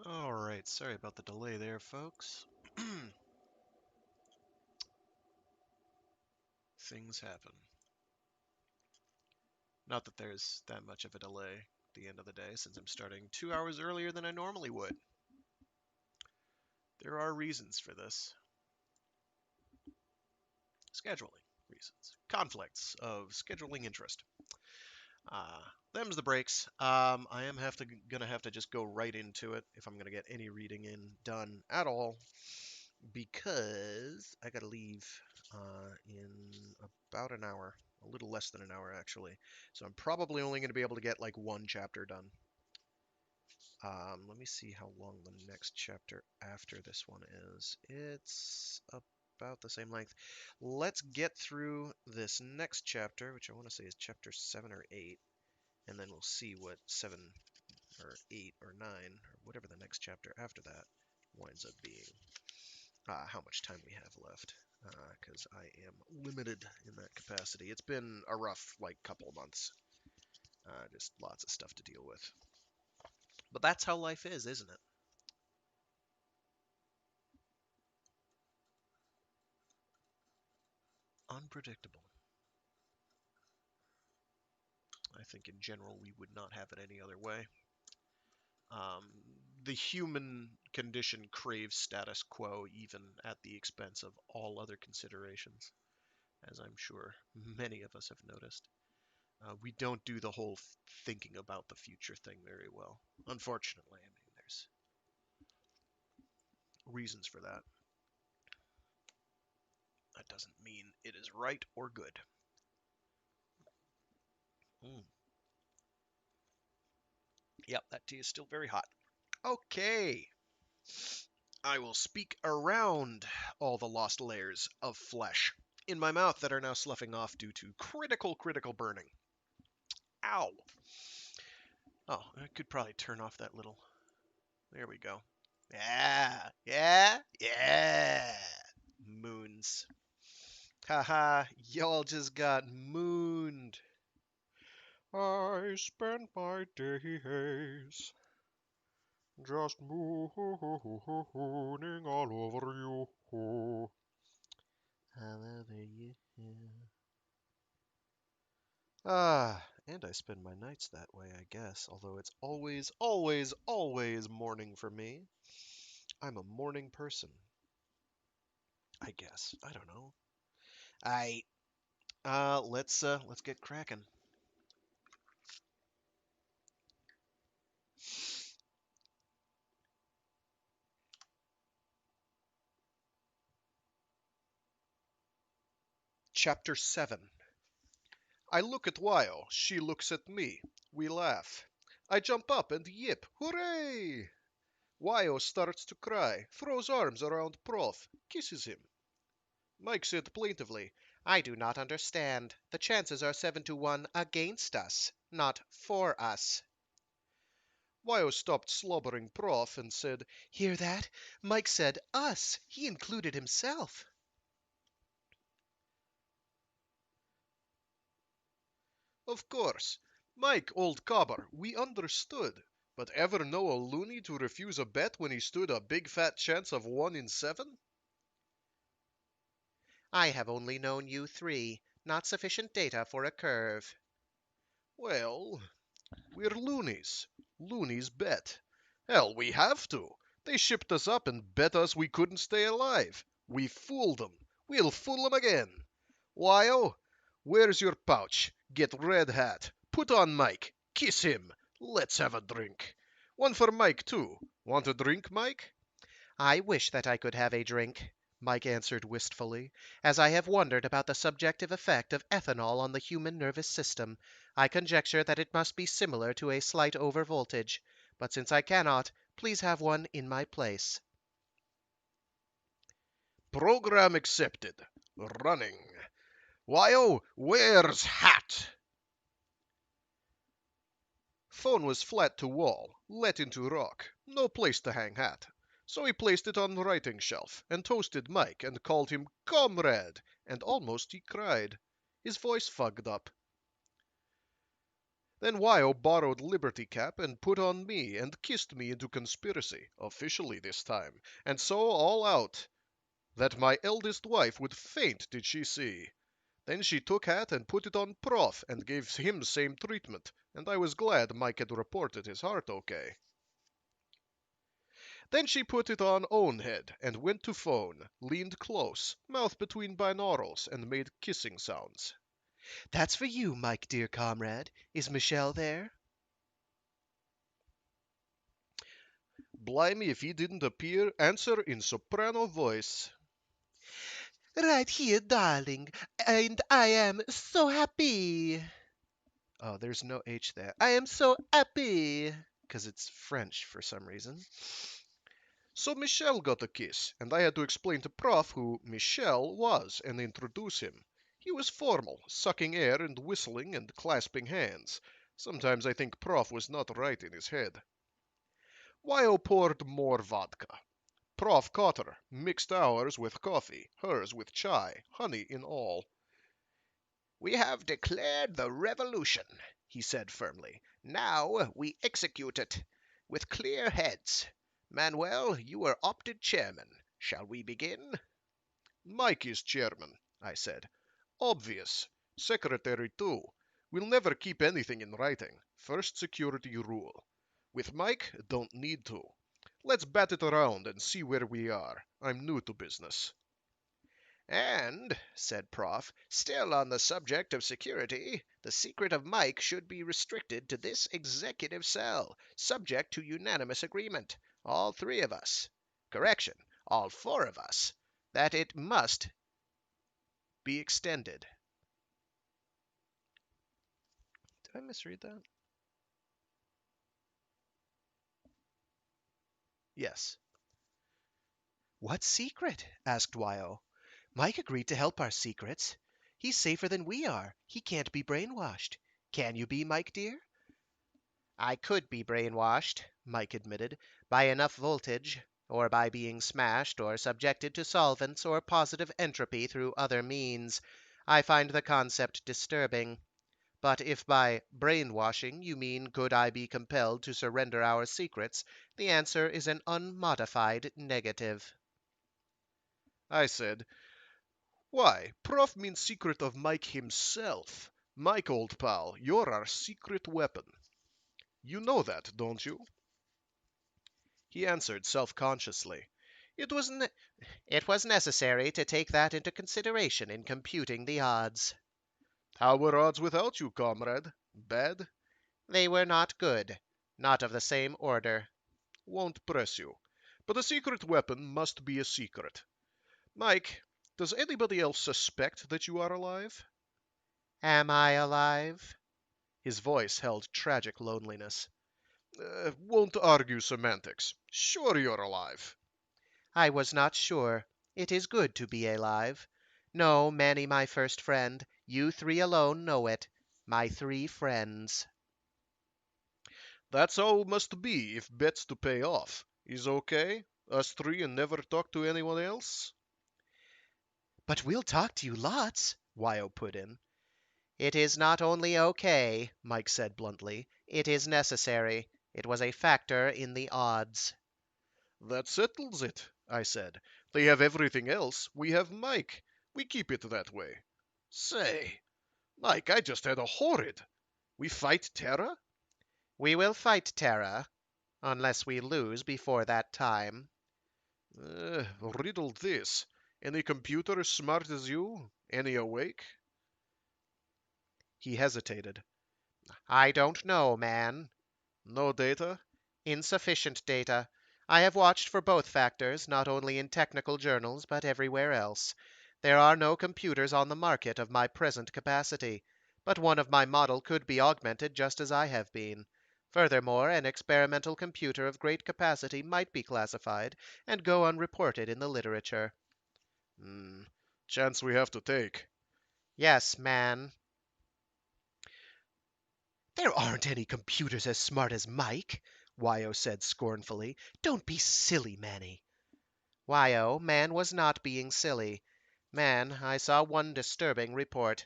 Alright, sorry about the delay there, folks. Things happen. Not that there's that much of a delay at the end of the day, since I'm starting 2 hours earlier than I normally would. There are reasons for this. Scheduling reasons. Conflicts of scheduling interest. Them's the breaks. I am gonna have to just go right into it if I'm gonna get any reading done at all, because I gotta leave in about an hour, a little less than an hour actually. So I'm probably only gonna be able to get like one chapter done. Let me see how long the next chapter after this one is. It's about the same length. Let's get through this next chapter, which I want to say is chapter 7 or 8, and then we'll see what 7 or 8 or 9 or whatever the next chapter after that winds up being. How much time we have left, because I am limited in that capacity. It's been a rough couple of months. Just lots of stuff to deal with. But that's how life is, isn't it? Unpredictable. I think in general we would not have it any other way. Um, the human condition craves status quo even at the expense of all other considerations, as I'm sure many of us have noticed. We don't do the whole thinking about the future thing very well. Unfortunately, I mean, there's reasons for that. That doesn't mean it is right or good. Mm. Yep, that tea is still very hot. Okay. I will speak around all the lost layers of flesh in my mouth that are now sloughing off due to critical burning. Ow. Oh, I could probably turn off that little. There we go. Yeah. Moons. Haha, y'all just got mooned. I spent my days just mooning all over you. Hallelujah. And I spend my nights that way, I guess, although it's always morning for me. I'm a morning person. I guess. I don't know. Let's get cracking. Chapter 7. I look at Wyo, she looks at me. We laugh. I jump up and yip, hooray! Wyo starts to cry, throws arms around Prof, kisses him. Mike said plaintively, I do not understand. The chances are 7 to 1 against us, not for us. Wyo stopped slobbering Prof and said, Hear that? Mike said us. He included himself. Of course. Mike, old cobber, we understood. But ever know a loony to refuse a bet when he stood a big fat chance of 1 in 7? I have only known you 3. Not sufficient data for a curve. Well, we're loonies. Loonies bet. Hell, we have to. They shipped us up and bet us we couldn't stay alive. We fooled them. We'll fool them again. Wyo, where's your pouch? Get Red Hat. Put on Mike. Kiss him. Let's have a drink. One for Mike, too. Want a drink, Mike? I wish that I could have a drink, Mike answered wistfully. As I have wondered about the subjective effect of ethanol on the human nervous system, I conjecture that it must be similar to a slight overvoltage. But since I cannot, please have one in my place. Program accepted. Running. Wyo, where's Hat? Phone was flat to wall, let into rock. No place to hang Hat. So he placed it on writing shelf, and toasted Mike, and called him comrade, and almost he cried. His voice fugged up. Then Wyo borrowed Liberty Cap and put on me and kissed me into conspiracy, officially this time, and so all out, that my eldest wife would faint did she see. Then she took hat and put it on Prof and gave him same treatment, and I was glad Mike had reported his heart okay. Then she put it on own head and went to phone, leaned close, mouth between binaurals, and made kissing sounds. That's for you, Mike, dear comrade. Is Michelle there? Blimey if he didn't answer in soprano voice. Right here, darling. And I am so happy. Oh, there's no H there. I am so happy. Because it's French for some reason. So Michelle got a kiss, and I had to explain to Prof who Michelle was and introduce him. He was formal, sucking air and whistling and clasping hands. Sometimes I think Prof was not right in his head. Wyo poured more vodka. Prof caught her, mixed ours with coffee, hers with chai, honey in all. We have declared the revolution, he said firmly. Now we execute it, with clear heads. Manuel, you are opted chairman. Shall we begin? Mike is chairman, I said. Obvious. Secretary too. We'll never keep anything in writing. First security rule. With Mike, don't need to. Let's bat it around and see where we are. I'm new to business. And, said Prof, still on the subject of security, the secret of Mike should be restricted to this executive cell, subject to unanimous agreement, all three of us. Correction, all four of us, that it must be extended. Did I misread that? Yes. What secret? Asked Wyo. Mike agreed to help our secrets. He's safer than we are. He can't be brainwashed. Can you be, Mike, dear? I could be brainwashed, Mike admitted, by enough voltage, or by being smashed or subjected to solvents or positive entropy through other means. I find the concept disturbing. But if by brainwashing you mean could I be compelled to surrender our secrets, the answer is an unmodified negative. I said, why, Prof means secret of Mike himself. Mike, old pal, you're our secret weapon. You know that, don't you? He answered self-consciously. It was necessary to take that into consideration in computing the odds. How were odds without you, comrade? Bad? They were not good, not of the same order. Won't press you. But a secret weapon must be a secret. Mike, does anybody else suspect that you are alive? Am I alive? His voice held tragic loneliness. Won't argue semantics. Sure you're alive. I was not sure. It is good to be alive. No, Manny, my first friend, you three alone know it. My three friends. That's how it must be if bets to pay off. Is okay? Us three and never talk to anyone else? But we'll talk to you lots, Wyo put in. It is not only okay, Mike said bluntly. It is necessary. It was a factor in the odds. That settles it, I said. They have everything else. We have Mike. We keep it that way. Say, Mike, I just had a horrid. We fight Terra? We will fight Terra, unless we lose before that time. Riddle this. Any computer as smart as you? Any awake? He hesitated. I don't know, man. No data? Insufficient data. I have watched for both factors, not only in technical journals, but everywhere else. There are no computers on the market of my present capacity, but one of my model could be augmented just as I have been. Furthermore, an experimental computer of great capacity might be classified and go unreported in the literature. Chance we have to take. Yes, man. There aren't any computers as smart as Mike, Wyo said scornfully. Don't be silly, Manny. Wyo, man was not being silly. Man, I saw one disturbing report.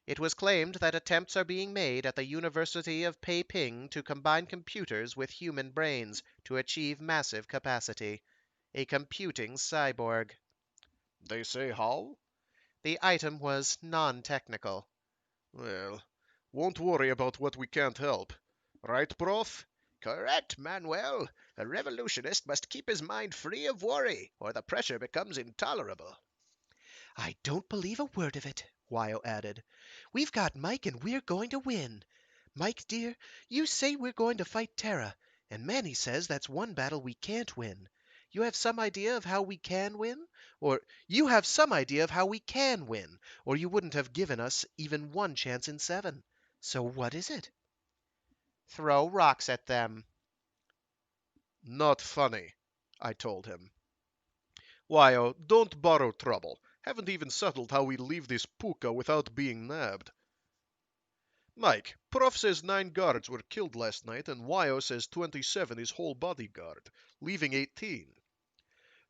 It was claimed that attempts are being made at the University of Peiping to combine computers with human brains to achieve massive capacity. A computing cyborg. They say how? The item was non-technical. Well, won't worry about what we can't help. Right, Prof? Correct, Manuel. A revolutionist must keep his mind free of worry, or the pressure becomes intolerable. I don't believe a word of it, Wyo added. We've got Mike and we're going to win. Mike, dear, you say we're going to fight Terra, and Manny says that's one battle we can't win. You have some idea of how we can win? Or you have some idea of how we can win, or you wouldn't have given us even one chance in 7. So what is it? Throw rocks at them. Not funny, I told him. Why, don't borrow trouble. Haven't even settled how we leave this puka without being nabbed. Mike, Prof says 9 guards were killed last night, and Wyo says 27 is whole bodyguard, leaving 18.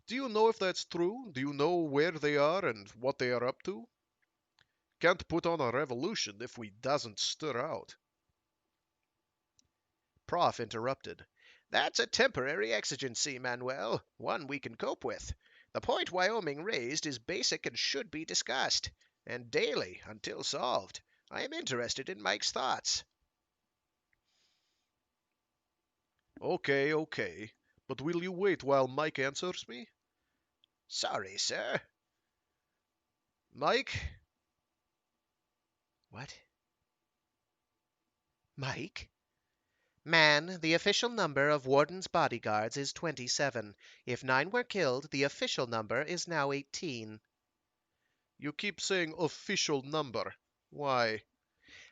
Do you know if that's true? Do you know where they are and what they are up to? Can't put on a revolution if we doesn't stir out. Prof interrupted. That's a temporary exigency, Manuel, one we can cope with. The point Wyoming raised is basic and should be discussed, and daily until solved. I am interested in Mike's thoughts. Okay. But will you wait while Mike answers me? Sorry, sir. Mike? What? Mike? Man, the official number of Warden's bodyguards is 27. If 9 were killed, the official number is now 18. You keep saying official number. Why?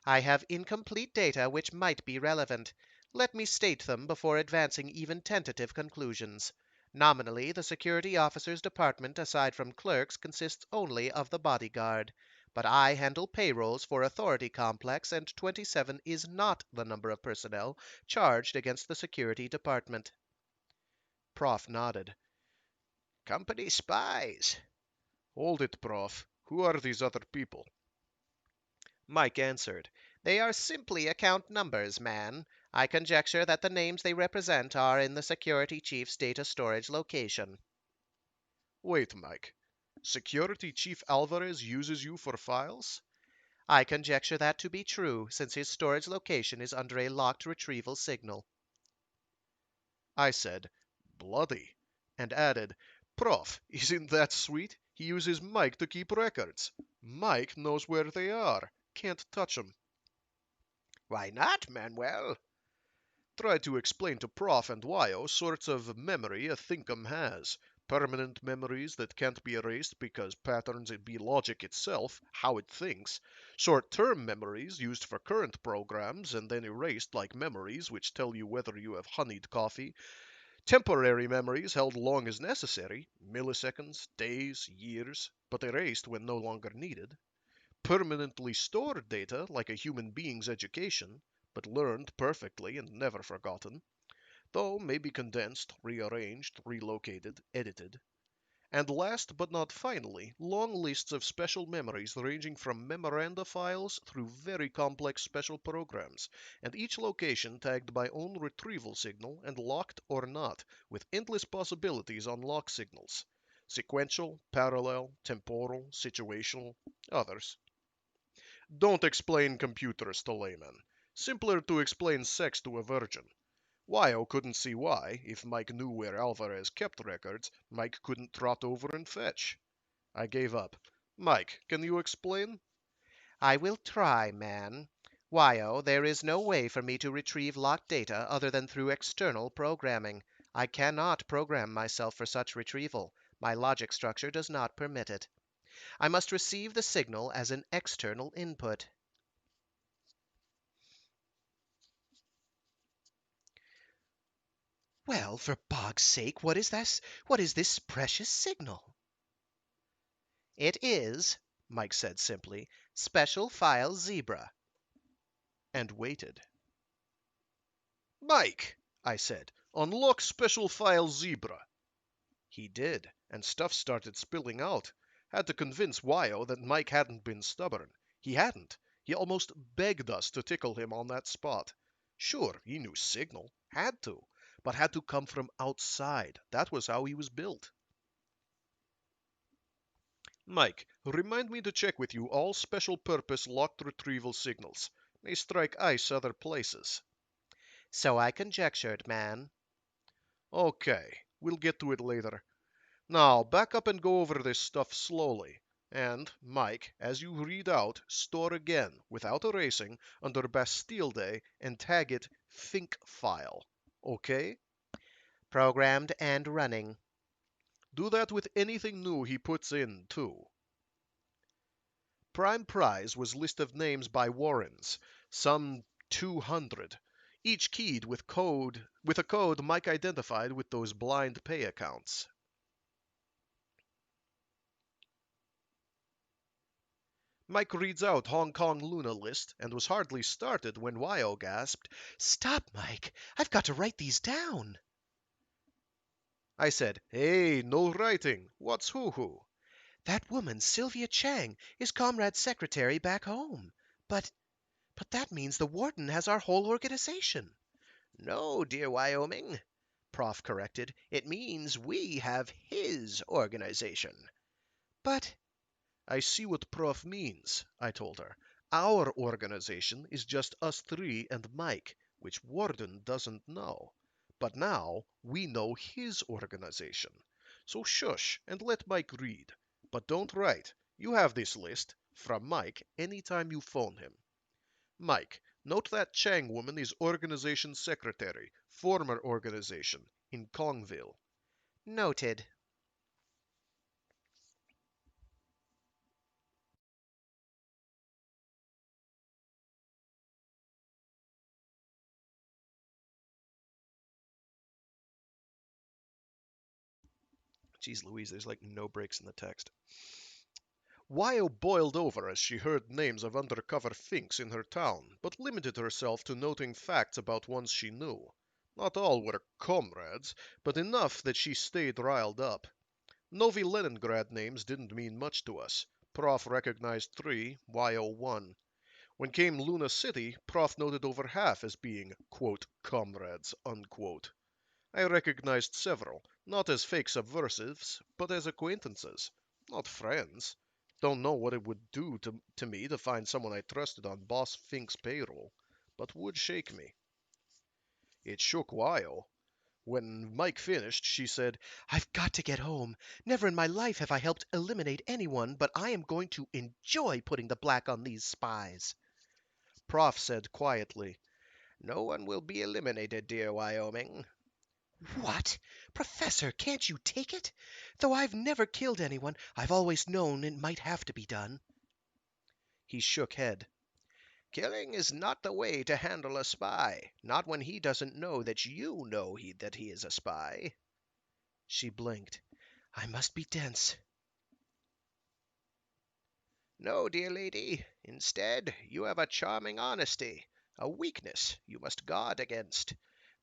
I have incomplete data which might be relevant. Let me state them before advancing even tentative conclusions. Nominally, the security officers department, aside from clerks, consists only of the bodyguard. But I handle payrolls for Authority Complex, and 27 is not the number of personnel charged against the security department. Prof nodded. Company spies. Hold it, Prof. Who are these other people? Mike answered. They are simply account numbers, man. I conjecture that the names they represent are in the security chief's data storage location. Wait, Mike. Security Chief Alvarez uses you for files? I conjecture that to be true, since his storage location is under a locked retrieval signal. I said, bloody, and added, Prof, isn't that sweet? He uses Mike to keep records. Mike knows where they are. Can't touch 'em. Why not, Manuel? Try to explain to Prof and Wyo sorts of memory a thinkum has. Permanent memories that can't be erased because patterns be logic itself, how it thinks. Short-term memories used for current programs and then erased like memories which tell you whether you have honeyed coffee. Temporary memories held long as necessary, milliseconds, days, years, but erased when no longer needed. Permanently stored data, like a human being's education, but learned perfectly and never forgotten, though maybe condensed, rearranged, relocated, edited. And last but not finally, long lists of special memories ranging from memoranda files through very complex special programs, and each location tagged by own retrieval signal and locked or not, with endless possibilities on lock signals. Sequential, parallel, temporal, situational, others. Don't explain computers to laymen. Simpler to explain sex to a virgin. Wyo couldn't see why, if Mike knew where Alvarez kept records, Mike couldn't trot over and fetch. I gave up. Mike, can you explain? I will try, man. Wyo, there is no way for me to retrieve locked data other than through external programming. I cannot program myself for such retrieval. My logic structure does not permit it. I must receive the signal as an external input. Well, for bog's sake, what is this? What is this precious signal? It is, Mike said simply, Special File Zebra. And waited. Mike, I said, unlock special file Zebra. He did, and stuff started spilling out. Had to convince Wyo that Mike hadn't been stubborn. He hadn't. He almost begged us to tickle him on that spot. Sure, he knew signal, had to, but had to come from outside. That was how he was built. Mike, remind me to check with you all special purpose locked retrieval signals. They strike ice other places. So I conjectured, man. Okay, we'll get to it later. Now, back up and go over this stuff slowly. And, Mike, as you read out, store again, without erasing, under Bastille Day, and tag it Think File. Okay? Programmed and running. Do that with anything new he puts in, too. Prime prize was list of names by Warrens, some 200, each keyed with a code Mike identified with those blind pay accounts. Mike reads out Hong Kong Luna list and was hardly started when Wyo gasped, Stop, Mike. I've got to write these down. I said, hey, no writing. What's who? That woman, Sylvia Chang, is Comrade's secretary back home. But that means the warden has our whole organization. No, dear Wyoming, Prof corrected. It means we have his organization. But I see what Prof means, I told her. Our organization is just us three and Mike, which Warden doesn't know. But now we know his organization. So shush and let Mike read. But don't write. You have this list from Mike anytime you phone him. Mike, note that Chang woman is organization secretary, former organization, in Kongville. Noted. Jeez Louise, there's like no breaks in the text. Wyo boiled over as she heard names of undercover finks in her town, but limited herself to noting facts about ones she knew. Not all were comrades, but enough that she stayed riled up. Novi Leningrad names didn't mean much to us. Prof recognized 3, Wyo 1. When came Luna City, Prof noted over half as being, quote, comrades, unquote. I recognized several, not as fake subversives, but as acquaintances. Not friends. Don't know what it would do to me to find someone I trusted on Boss Fink's payroll, but would shake me. It shook Wyo. When Mike finished, she said, I've got to get home. Never in my life have I helped eliminate anyone, but I am going to enjoy putting the black on these spies. Prof said quietly, No one will be eliminated, dear Wyoming. What? Professor, can't you take it? Though I've never killed anyone, I've always known it might have to be done. He shook head. Killing is not the way to handle a spy, not when he doesn't know that you know that he is a spy. She blinked. I must be dense. No, dear lady. Instead, you have a charming honesty, a weakness you must guard against.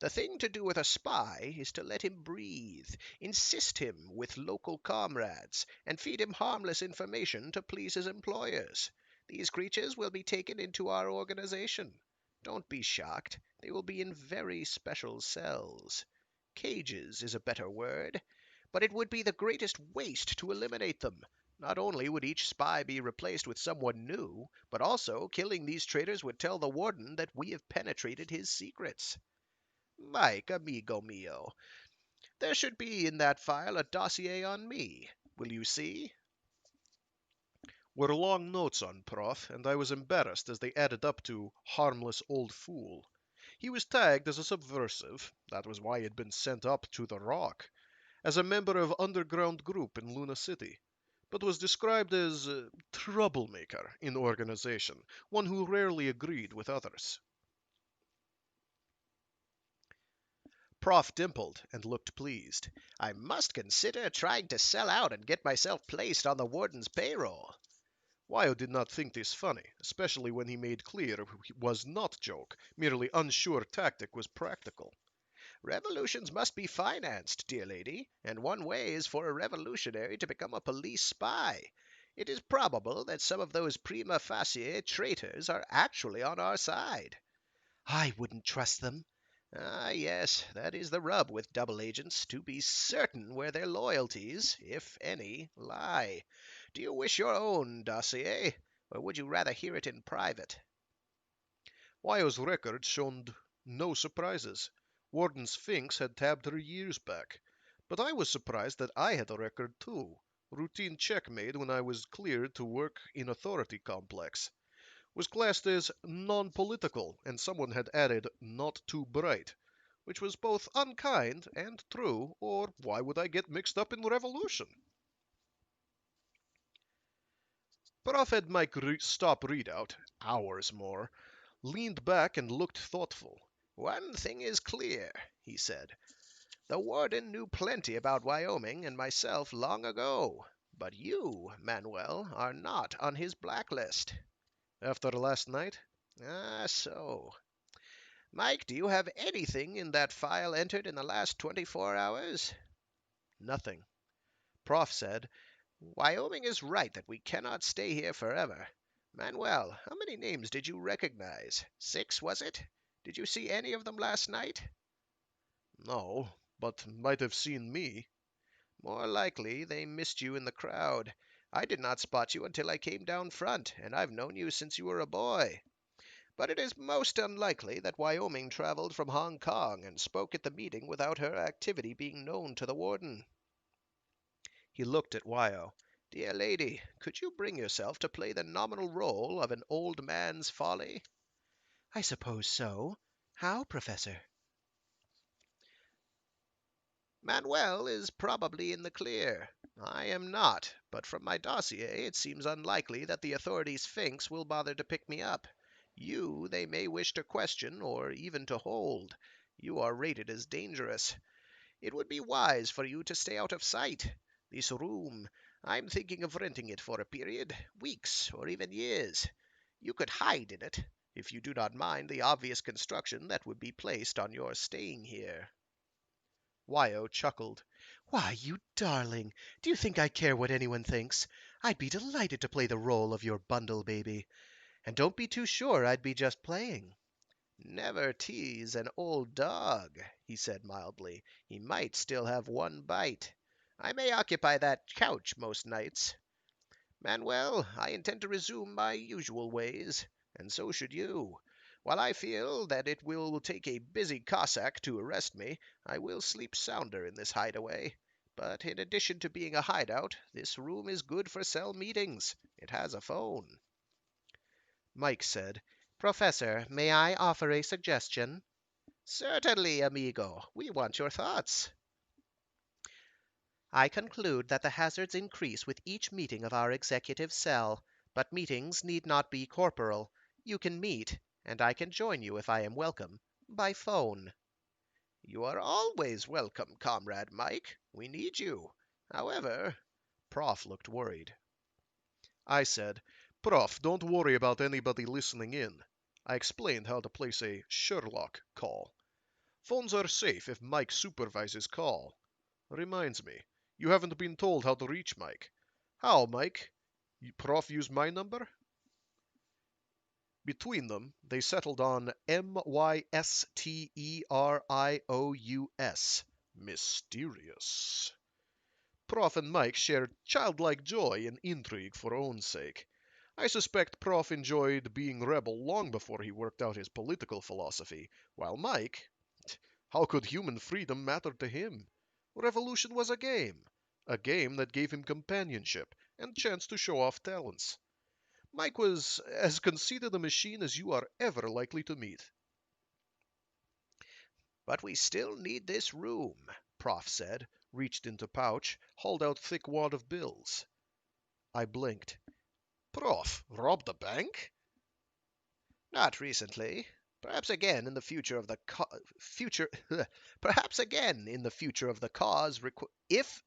The thing to do with a spy is to let him breathe, insist him with local comrades, and feed him harmless information to please his employers. These creatures will be taken into our organization. Don't be shocked. They will be in very special cells. Cages is a better word. But it would be the greatest waste to eliminate them. Not only would each spy be replaced with someone new, but also killing these traitors would tell the warden that we have penetrated his secrets. Mike, amigo mio, there should be in that file a dossier on me. Will you see? were long notes on Prof, and I was embarrassed as they added up to harmless old fool. He was tagged as a subversive, that was why he had been sent up to the Rock, as a member of underground group in Luna City, but was described as troublemaker in organization, one who rarely agreed with others. Prof dimpled and looked pleased. I must consider trying to sell out and get myself placed on the warden's payroll. Wyo did not think this funny, especially when he made clear it was not joke, merely unsure tactic was practical. Revolutions must be financed, dear lady, and one way is for a revolutionary to become a police spy. It is probable that some of those prima facie traitors are actually on our side. I wouldn't trust them. Ah, yes, that is the rub with double agents, to be certain where their loyalties, if any, lie. Do you wish your own dossier, or would you rather hear it in private? Wyo's record showed no surprises. Warden Sphinx had tabbed her years back. But I was surprised that I had a record too. Routine check made when I was cleared to work in Authority Complex. Was classed as non-political, and someone had added not too bright, which was both unkind and true, or why would I get mixed up in revolution? Prof had Mike stop readout, hours more, leaned back and looked thoughtful. One thing is clear, he said. The warden knew plenty about Wyoming and myself long ago, but you, Manuel, are not on his blacklist. After last night? Ah, so. Mike, do you have anything in that file entered in the last 24 hours? Nothing. Prof said, Wyoming is right that we cannot stay here forever. Manuel, how many names did you recognize? 6, was it? Did you see any of them last night? No, but might have seen me. More likely they missed you in the crowd. I did not spot you until I came down front, and I've known you since you were a boy. But it is most unlikely that Wyoming traveled from Hong Kong and spoke at the meeting without her activity being known to the warden. He looked at Wyo. Dear lady, could you bring yourself to play the nominal role of an old man's folly? I suppose so. How, Professor? Manuel is probably in the clear. I am not, but from my dossier it seems unlikely that the authority Sphinx will bother to pick me up. You they may wish to question or even to hold. You are rated as dangerous. It would be wise for you to stay out of sight. This room, I'm thinking of renting it for a period, weeks or even years. You could hide in it, if you do not mind the obvious construction that would be placed on your staying here. Wyo chuckled. Why, you darling! Do you think I care what anyone thinks? I'd be delighted to play the role of your bundle baby. And don't be too sure I'd be just playing. Never tease an old dog, he said mildly. He might still have one bite. I may occupy that couch most nights. Manuel, I intend to resume my usual ways, and so should you. While I feel that it will take a busy Cossack to arrest me, I will sleep sounder in this hideaway. But in addition to being a hideout, this room is good for cell meetings. It has a phone. Mike said, Professor, may I offer a suggestion? Certainly, amigo. We want your thoughts. I conclude that the hazards increase with each meeting of our executive cell, but meetings need not be corporal. You can meet, and I can join you if I am welcome, by phone. You are always welcome, Comrade Mike. We need you. However, Prof looked worried. I said, Prof, don't worry about anybody listening in. I explained how to place a Sherlock call. Phones are safe if Mike supervises call. Reminds me, you haven't been told how to reach Mike. How, Mike? Prof used my number? Between them, they settled on Mysterous. Mysterious. Prof and Mike shared childlike joy in intrigue for own sake. I suspect Prof enjoyed being rebel long before he worked out his political philosophy, while Mike, how could human freedom matter to him? Revolution was a game that gave him companionship and chance to show off talents. Mike was as conceited a machine as you are ever likely to meet. but we still need this room, Prof said, Reached into pouch, hauled out thick wad of bills. I blinked. Prof, robbed a bank? Not recently. Perhaps again in the future of the future. Perhaps again in the future of the cause. If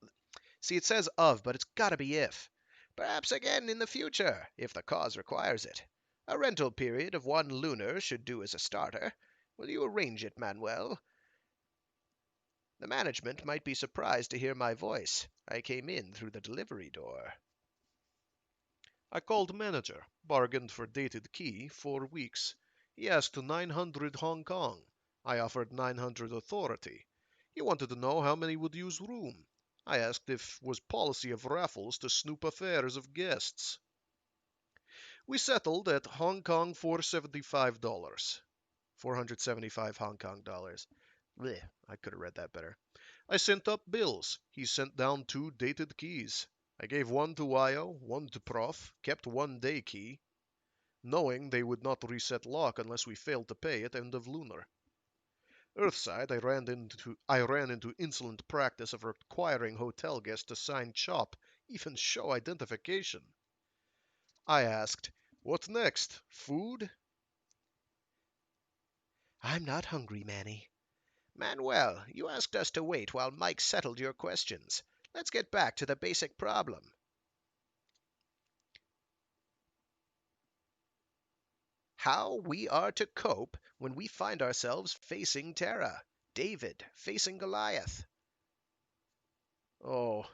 see, it says of, but it's got to be if. Perhaps again in the future, if the cause requires it. A rental period of 1 lunar should do as a starter. Will you arrange it, Manuel? The management might be surprised to hear my voice. I came in through the delivery door. I called manager, bargained for dated key, 4 weeks. He asked 900 Hong Kong. I offered 900 authority. He wanted to know how many would use room. I asked if was policy of Raffles to snoop affairs of guests. We settled at Hong Kong $475. 475 Hong Kong dollars. Blech, I could have read that better. I sent up bills. He sent down 2 dated keys. I gave one to Wyo, one to Prof, kept one day key, knowing they would not reset lock unless we failed to pay at end of lunar. Earthside, I ran into insolent practice of requiring hotel guests to sign CHOP, even show identification. I asked, "What next? Food?" I'm not hungry, Manny. Manuel, you asked us to wait while Mike settled your questions. Let's get back to the basic problem. How we are to cope when we find ourselves facing Terra. David facing Goliath. Oh,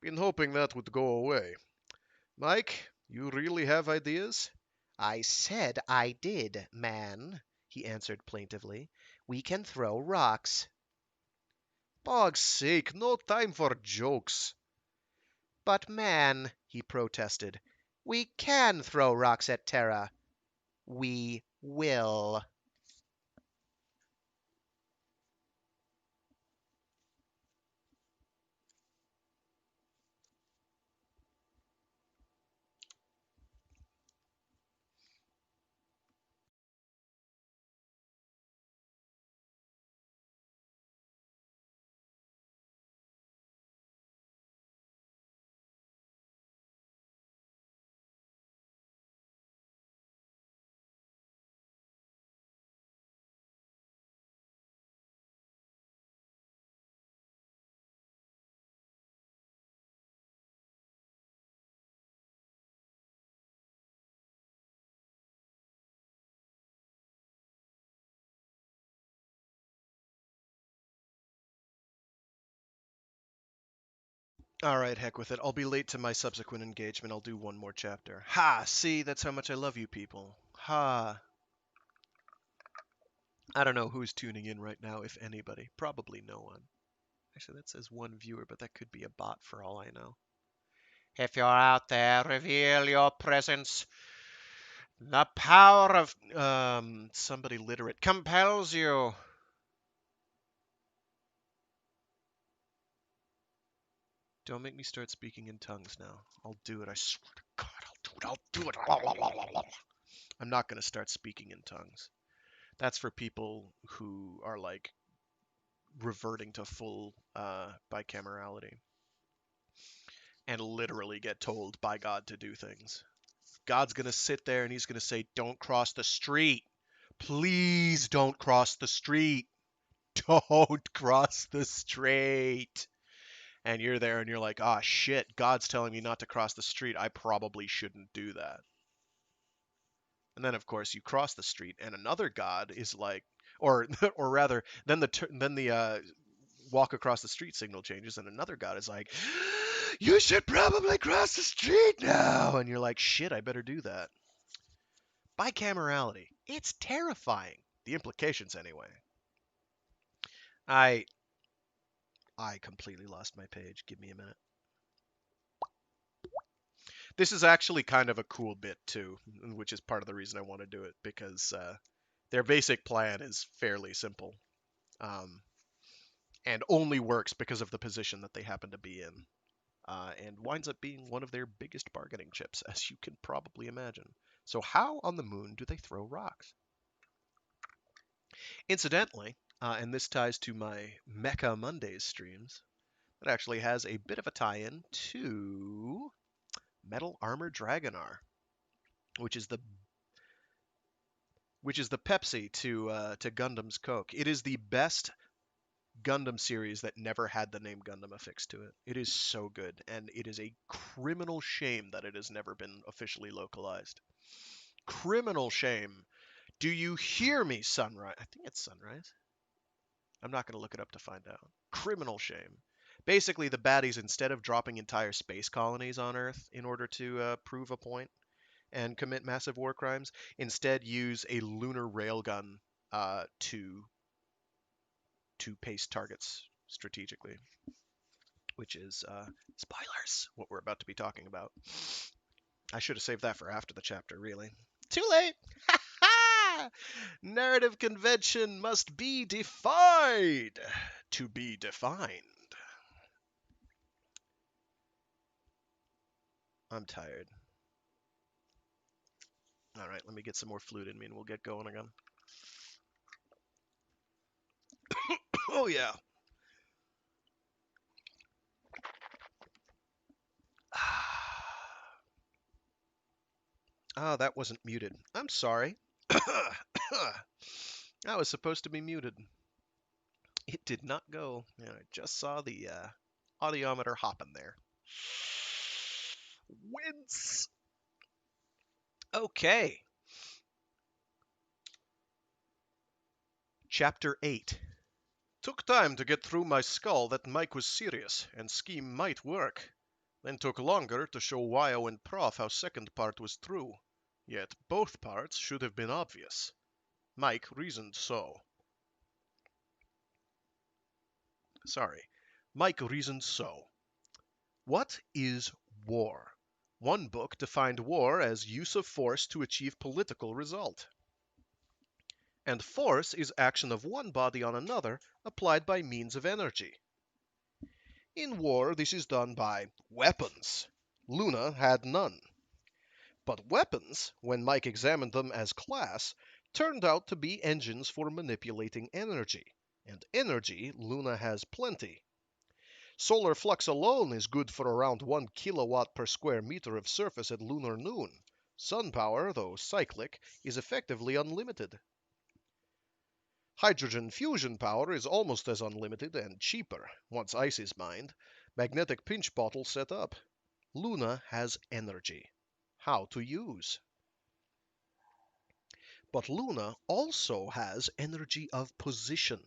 been hoping that would go away. Mike, you really have ideas? I said I did, man, he answered plaintively. We can throw rocks. Bog's sake, no time for jokes. But, man, he protested, we can throw rocks at Terra. We will. Alright, heck with it. I'll be late to my subsequent engagement. I'll do one more chapter. Ha! See, that's how much I love you people. Ha! I don't know who's tuning in right now, if anybody. Probably no one. Actually, that says one viewer, but that could be a bot for all I know. If you're out there, reveal your presence. The power of Somebody literate. compels you. Don't make me start speaking in tongues now. I'll do it. I swear to God, I'll do it. I'll do it. I'm not going to start speaking in tongues. That's for people who are like reverting to full bicamerality and literally get told by God to do things. God's going to sit there and he's going to say, "Don't cross the street. Please don't cross the street. Don't cross the street." And you're there and you're like, "Ah, shit, God's telling me not to cross the street. I probably shouldn't do that." And then, of course, you cross the street, and another God is like, or or rather, then the walk across the street signal changes, and another God is like, "You should probably cross the street now." And you're like, "Shit, I better do that." Bicamerality. It's terrifying. The implications, anyway. I I completely lost my page. Give me a minute. This is actually kind of a cool bit too, which is part of the reason I want to do it because their basic plan is fairly simple, um, and only works because of the position that they happen to be in, and winds up being one of their biggest bargaining chips, as you can probably imagine. So how on the moon do they throw rocks? Incidentally, and this ties to my Mecha Mondays streams, it actually has a bit of a tie-in to Metal Armor Dragonar, which is the Pepsi to Gundam's Coke. It is the best Gundam series that never had the name Gundam affixed to it. It is so good, and it is a criminal shame that it has never been officially localized. Criminal shame. Do you hear me, Sunrise? I think it's Sunrise. I'm not going to look it up to find out. Criminal shame. Basically, the baddies, instead of dropping entire space colonies on Earth in order to prove a point and commit massive war crimes, instead use a lunar railgun to paste targets strategically, which is spoilers, what we're about to be talking about. I should have saved that for after the chapter, really. Too late! Narrative convention must be defied to be defined. I'm tired. All right, let me get some more fluid in me and we'll get going again. Oh, yeah. Ah, that wasn't muted. I'm sorry. I was supposed to be muted. It did not go. Yeah, I just saw the audiometer hopping there. Wince. Okay. Chapter 8. Took time to get through my skull that Mike was serious and scheme might work. Then took longer to show Wyo and Prof how second part was true. Yet both parts should have been obvious. Mike reasoned so. Mike reasoned so. What is war? One book defined war as use of force to achieve political result. And force is action of one body on another applied by means of energy. In war, this is done by weapons. Luna had none. But weapons, when Mike examined them as class, turned out to be engines for manipulating energy. And energy, Luna has plenty. Solar flux alone is good for around 1 kilowatt per square meter of surface at lunar noon. Sun power, though cyclic, is effectively unlimited. Hydrogen fusion power is almost as unlimited and cheaper, once ice is mined. Magnetic pinch bottle set up. Luna has energy. How to use? But Luna also has energy of position.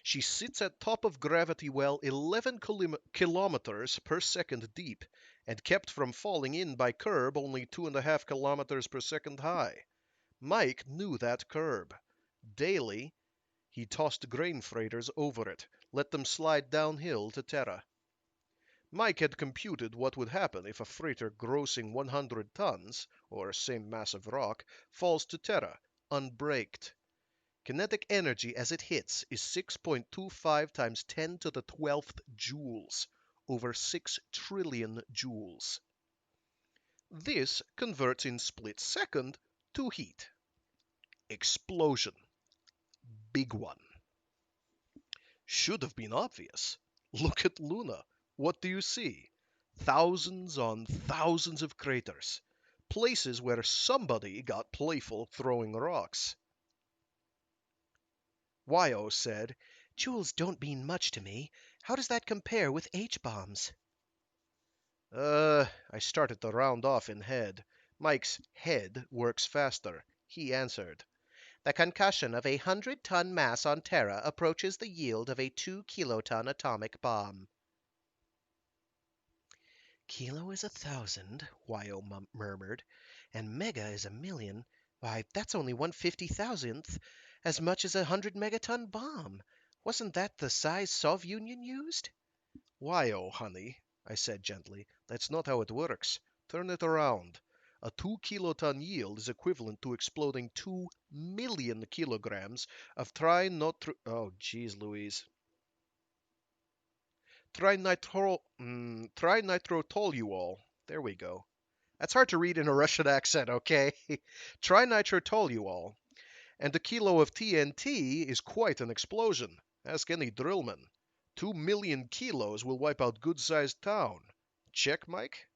She sits at top of gravity well 11 kilometers per second deep, and kept from falling in by curb only 2.5 kilometers per second high. Mike knew that curb. Daily, he tossed grain freighters over it, let them slide downhill to Terra. Mike had computed what would happen if a freighter grossing 100 tons, or same mass of rock, falls to Terra, unbraked. Kinetic energy as it hits is 6.25 times 10 to the 12th joules, over 6 trillion joules. This converts in split second to heat. Explosion. Big one. Should have been obvious. Look at Luna. What do you see? Thousands on thousands of craters. Places where somebody got playful throwing rocks. Wyo said, "Joules don't mean much to me. How does that compare with H-bombs?" I started to round off in head. Mike's head works faster. He answered. The concussion of a 100-ton mass on Terra approaches the yield of a 2-kiloton atomic bomb. Kilo is 1,000, Wyo murmured, and mega is 1,000,000. Why, that's only 1/50,000th as much as a 100-megaton bomb. Wasn't that the size Sov Union used? Wyo, honey, I said gently, that's not how it works. Turn it around. A 2-kiloton yield is equivalent to exploding 2 million kilograms of oh, geez Louise. Trinitrotoluol. There we go. That's hard to read in a Russian accent, okay? Trinitrotoluol. And a kilo of TNT is quite an explosion. Ask any drillman. 2 million kilos will wipe out good-sized town. Check, Mike?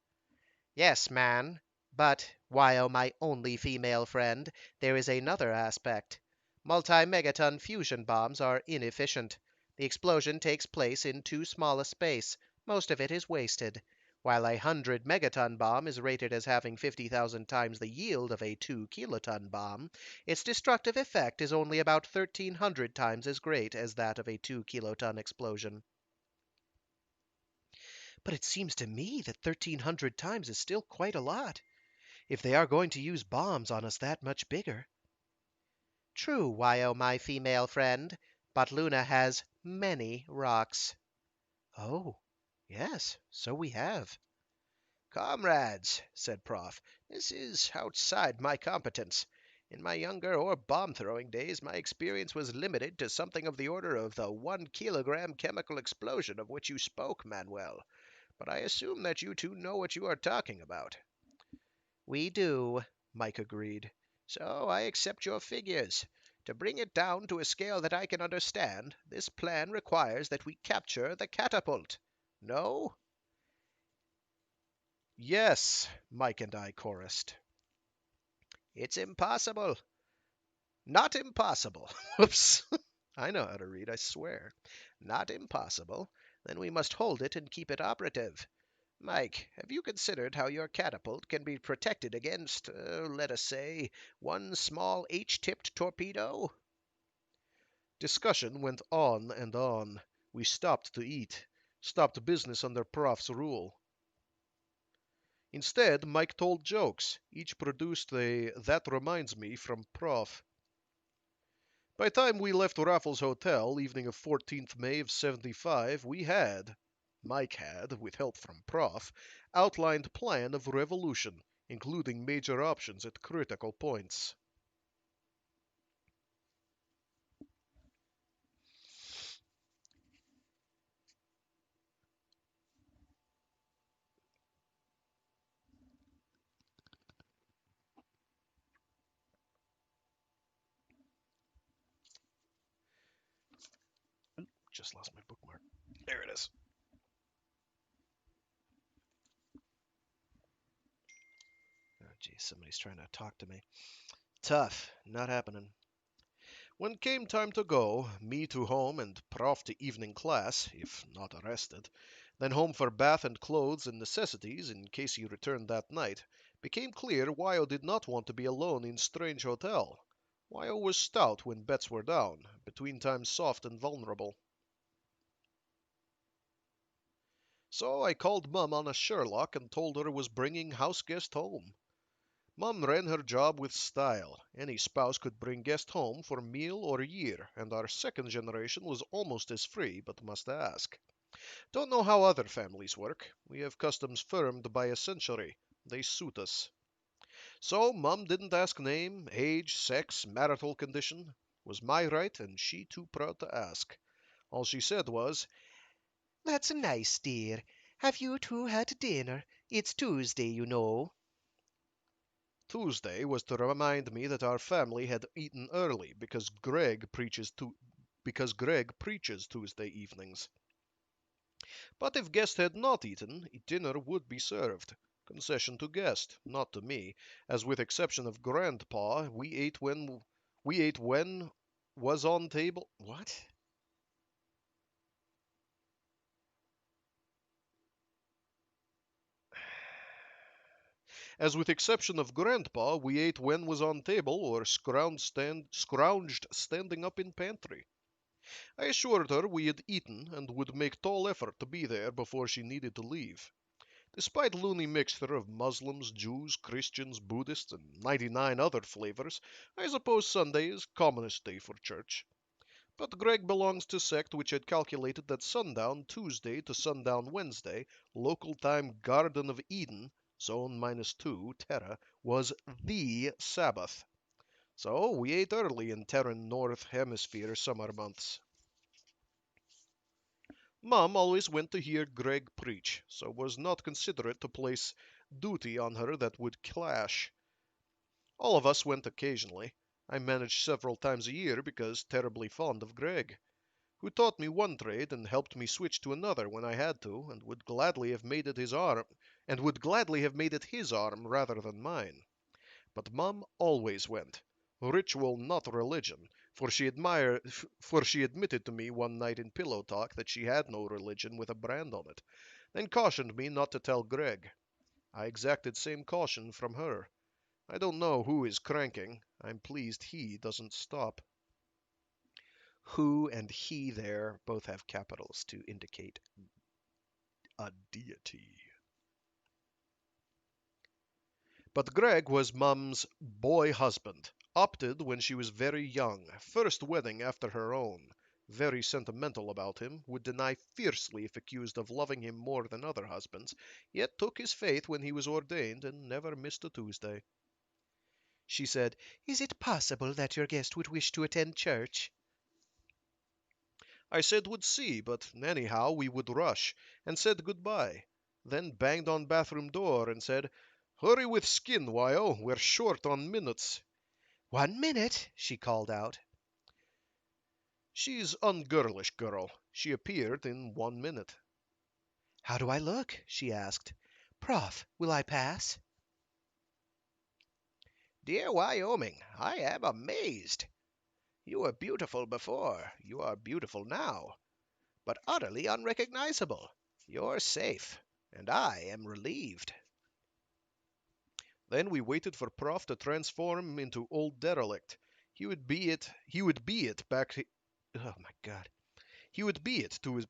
Yes, man. But, Wyo, my only female friend, there is another aspect. Multi-megaton fusion bombs are inefficient. The explosion takes place in too small a space. Most of it is wasted. While a 100-megaton bomb is rated as having 50,000 times the yield of a 2-kiloton bomb, its destructive effect is only about 1,300 times as great as that of a 2-kiloton explosion. But it seems to me that 1,300 times is still quite a lot, if they are going to use bombs on us that much bigger. True, Wyo, my female friend, but Luna has many rocks. Oh, yes, so we have. Comrades, said Prof, this is outside my competence. In my younger or bomb throwing days, my experience was limited to something of the order of the 1 kilogram chemical explosion of which you spoke, Manuel. But I assume that you two know what you are talking about. We do, Mike agreed. So I accept your figures. To bring it down to a scale that I can understand, this plan requires that we capture the catapult. No? Yes, Mike and I chorused. It's impossible. Not impossible. Whoops. I know how to read, I swear. Not impossible. Then we must hold it and keep it operative. Mike, have you considered how your catapult can be protected against, let us say, one small H-tipped torpedo? Discussion went on and on. We stopped to eat, stopped business under Prof's rule. Instead, Mike told jokes. Each produced a "that reminds me" from Prof. By the time we left Raffles Hotel, evening of 14th May of '75, Mike had, with help from Prof, outlined plan of revolution, including major options at critical points. Just lost my bookmark. There it is. Oh, geez, somebody's trying to talk to me. Tough. Not happening. When came time to go, me to home and Prof to evening class, if not arrested, then home for bath and clothes and necessities in case he returned that night, became clear Wyo did not want to be alone in strange hotel. Wyo was stout when bets were down, between times soft and vulnerable. So I called Mum on a Sherlock and told her I was bringing house guest home. Mum ran her job with style. Any spouse could bring guest home for meal or year, and our second generation was almost as free, but must ask. Don't know how other families work. We have customs firmed by a century. They suit us. So Mum didn't ask name, age, sex, marital condition. Was my right, and she too proud to ask. All she said was, That's nice, dear. Have you two had dinner? It's Tuesday, you know. Tuesday was to remind me that our family had eaten early because Greg preaches Tuesday evenings. But if guest had not eaten, dinner would be served. Concession to guest, not to me, as with exception of Grandpa, we ate when was on table. What? As with exception of Grandpa, we ate when was on table or scrounged standing up in pantry. I assured her we had eaten and would make tall effort to be there before she needed to leave. Despite loony mixture of Muslims, Jews, Christians, Buddhists, and 99 other flavors, I suppose Sunday is commonest day for church. But Greg belongs to sect which had calculated that sundown Tuesday to sundown Wednesday, local time Garden of Eden, zone -2, Terra, was the Sabbath. So we ate early in Terran North Hemisphere summer months. Mom always went to hear Greg preach, so was not considerate to place duty on her that would clash. All of us went occasionally. I managed several times a year because terribly fond of Greg, who taught me one trade and helped me switch to another when I had to, and would gladly have made it his arm rather than mine. But Mum always went. Ritual, not religion, for she admitted to me one night in pillow talk that she had no religion with a brand on it, then cautioned me not to tell Greg. I exacted same caution from her. I don't know who is cranking. I'm pleased he doesn't stop. Who and he there both have capitals to indicate a deity. But Greg was Mum's boy husband. Opted when she was very young. First wedding after her own. Very sentimental about him. Would deny fiercely if accused of loving him more than other husbands. Yet took his faith when he was ordained and never missed a Tuesday. She said, "Is it possible that your guest would wish to attend church?" I said would see, but anyhow we would rush, and said goodbye. Then banged on bathroom door and said, "Hurry with skin, Wyo. We're short on minutes." 1 minute, she called out. She's ungirlish girl. She appeared in 1 minute. How do I look? She asked. Prof, will I pass? Dear Wyoming, I am amazed. You were beautiful before, you are beautiful now, but utterly unrecognizable. You're safe, and I am relieved. Then we waited for Prof to transform into old derelict. He would be it back. Oh my God. He would be it to his.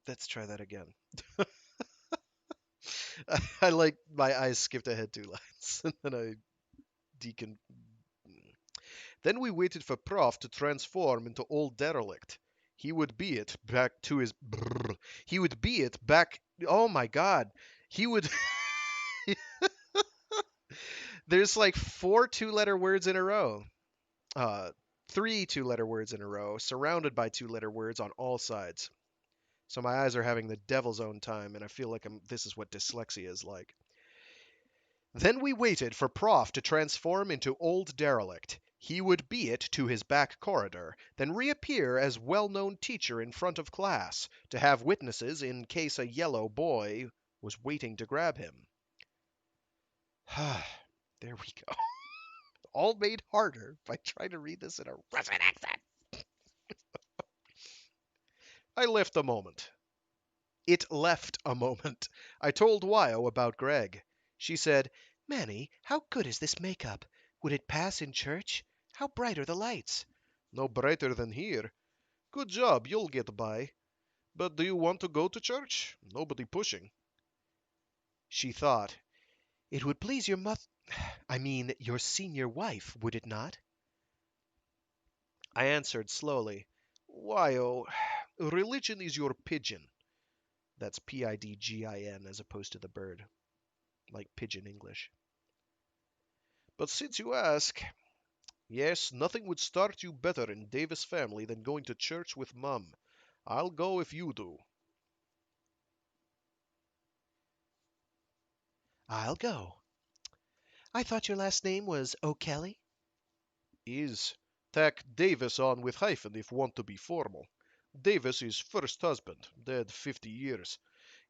Let's try that again. I like my eyes skipped ahead 2 lines, and then I decon. Then we waited for Prof to transform into old derelict. He would be it back to his. Brrr. He would be it back. Oh my God. He would. There's like 4 2-letter words in a row. Uh, 3 2-letter words in a row, surrounded by 2-letter words on all sides. So my eyes are having the devil's own time, and I feel like this is what dyslexia is like. Then we waited for Prof to transform into old derelict. He would be it to his back corridor, then reappear as well-known teacher in front of class, to have witnesses in case a yellow boy was waiting to grab him. There we go. All made harder by trying to read this in a Russian accent. I left a moment. It left a moment. I told Wyo about Greg. She said, Manny, how good is this makeup? Would it pass in church? How bright are the lights? No brighter than here. Good job, you'll get by. But do you want to go to church? Nobody pushing. She thought, it would please your your senior wife, would it not? I answered slowly. Wyo, religion is your pigeon. That's Pidgin as opposed to the bird. Like pigeon English. But since you ask, yes, nothing would start you better in Davis family than going to church with Mum. I'll go if you do. I'll go. I thought your last name was O'Kelly? Is. Tack Davis on with hyphen if want to be formal. Davis is first husband, dead 50 years.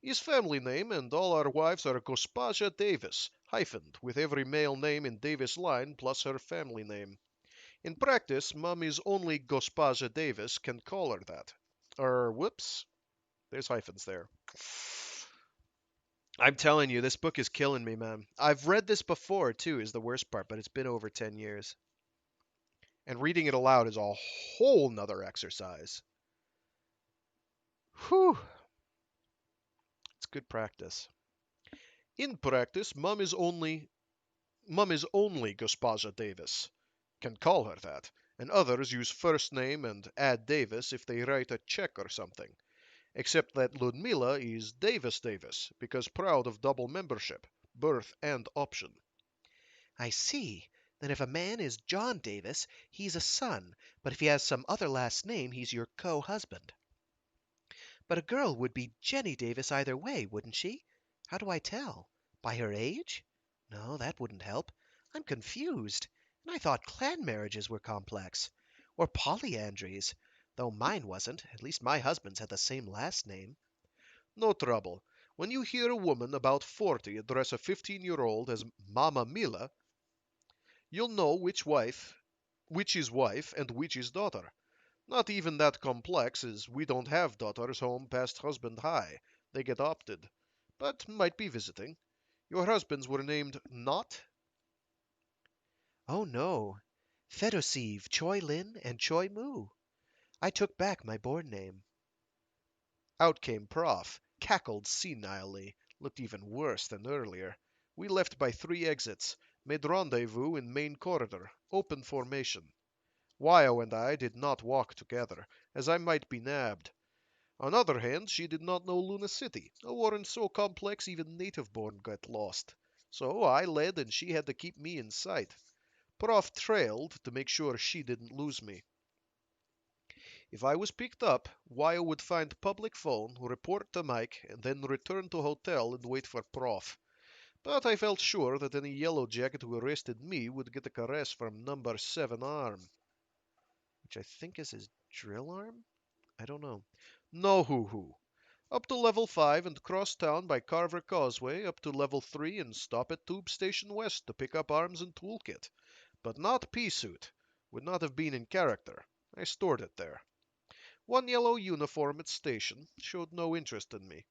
His family name and all our wives are Gospaja Davis, hyphened with every male name in Davis line plus her family name. In practice, Mum is only Gospaja Davis, can call her that. Whoops. There's hyphens there. I'm telling you, this book is killing me, man. I've read this before, too, is the worst part, but it's been over 10 years. And reading it aloud is a whole nother exercise. Whew. It's good practice. In practice, Mum is only Gospaja Davis. Can call her that. And others use first name and add Davis if they write a check or something. Except that Ludmila is Davis Davis, because proud of double membership, birth and option. I see. Then if a man is John Davis, he's a son, but if he has some other last name, he's your co-husband. But a girl would be Jenny Davis either way, wouldn't she? How do I tell? By her age? No, that wouldn't help. I'm confused. And I thought clan marriages were complex. Or polyandries. Though mine wasn't. At least my husband's had the same last name. No trouble. When you hear a woman about 40 address a 15-year-old as Mama Mila, you'll know which is wife and which is daughter. Not even that complex, as we don't have daughters home past husband high. They get opted. But might be visiting. Your husbands were named not? Oh no. Fedosiv, Choi Lin, and Choi Mu. I took back my born name. Out came Prof, cackled senilely, looked even worse than earlier. We left by 3 exits, made rendezvous in main corridor, open formation. Wyo and I did not walk together, as I might be nabbed. On other hand, she did not know Luna City, a warren so complex even native-born got lost. So I led and she had to keep me in sight. Prof trailed to make sure she didn't lose me. If I was picked up, Wyo would find public phone, report to Mike, and then return to hotel and wait for Prof. But I felt sure that any yellow jacket who arrested me would get a caress from number 7 arm. Which I think is his drill arm? I don't know. No hoo-hoo. Up to level 5 and cross town by Carver Causeway, up to level 3 and stop at Tube Station West to pick up arms and toolkit. But not pea suit. Would not have been in character. I stored it there. One yellow uniform at station showed no interest in me.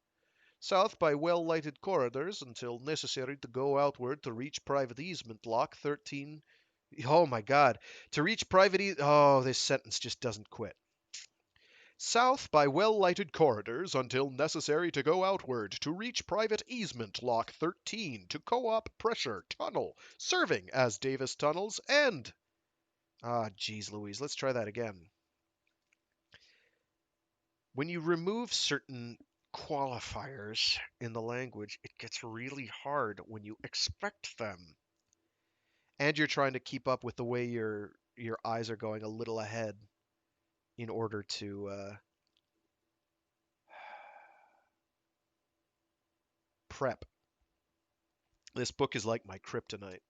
South by well-lighted corridors until necessary to go outward to reach private easement lock 13. Oh my god. To reach private Oh, this sentence just doesn't quit. South by well-lighted corridors until necessary to go outward to reach private easement lock 13 to co-op pressure tunnel serving as Davis tunnels and... geez Louise, let's try that again. When you remove certain qualifiers in the language, it gets really hard when you expect them. And you're trying to keep up with the way your eyes are going a little ahead in order to prep. This book is like my kryptonite.